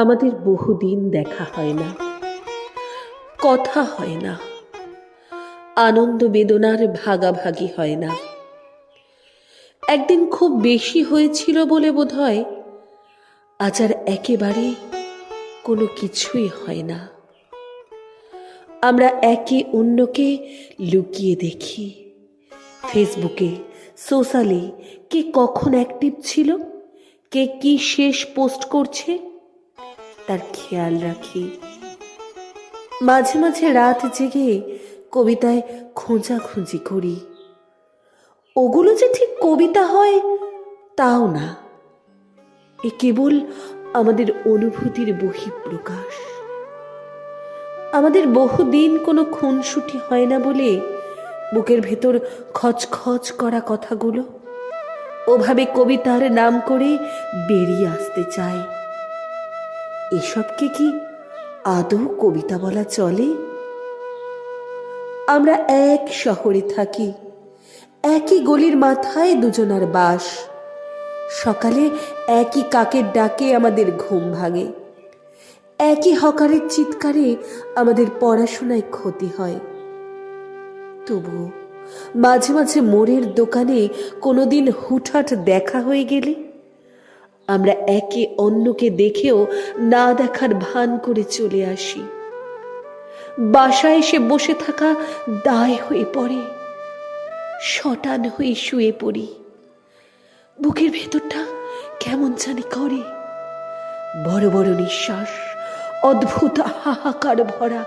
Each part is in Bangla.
আমাদের বহুদিন দেখা হয় না, কথা হয় না, আনন্দ বেদনার ভাগাভাগি হয় না। একদিন খুব বেশি হয়েছিল বলে বোধহয় আজ আর একেবারে কোনো কিছুই হয় না। আমরা একে অন্যকে লুকিয়ে দেখি। ফেসবুকে, সোশ্যালে কে কখন অ্যাক্টিভ ছিল, কে কি শেষ পোস্ট করছে তার খেয়াল রাখি। মাঝে মাঝে রাত জেগে কবিতায় খোঁজাখুঁজি করি। ওগুলো যে ঠিক কবিতা হয় তাও না, এ কেবল আমাদের অনুভূতির বহিঃপ্রকাশ। আমাদের বহুদিন কোনো খুনসুটি হয় না বলে বুকের ভেতর খচখচ করা কথাগুলো ওভাবে কবিতার নাম করে বেরিয়ে আসতে চায়। এসবকে কি আদৌ কবিতা বলা চলে? আমরা এক শহরে থাকি, একই গলির মাথায় দুজনার বাস। সকালে একই কাকের ডাকে আমাদের ঘুম ভাঙে, একই হকারের চিৎকারে আমাদের পড়াশোনায় ক্ষতি হয়। তবুও মাঝে মাঝে মোড়ের দোকানে কোনোদিন হুটহাট দেখা হয়ে গেলে আমরা একে অন্যকে দেখেও না দেখার ভান করে চলে আসি। বাসায় এসে বসে থাকা দায় হয়ে পড়ে, শটান হয়ে শুয়ে পড়ি। বুকের ভেতরটা কেমন জানি করে, বড় বড় নিঃশ্বাস, অদ্ভুত হাহাকার ভরা।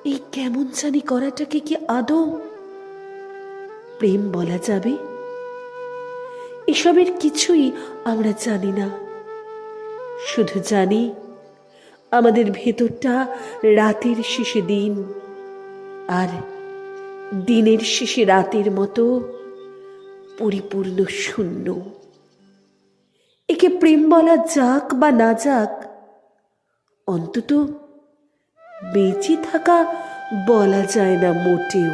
এই কেমন জানি করাটাকে কি আদৌ প্রেম বলা যাবে? এসবের কিছুই আমরা জানি না, শুধু জানি আমাদের ভেতরটা রাতের শেষে দিন, আর দিনের শেষে রাতের মতো পরিপূর্ণ শূন্য। একে প্রেম বলা যাক বা না যাক, অন্তত বেঁচে থাকা বলা যায় না মোটেও।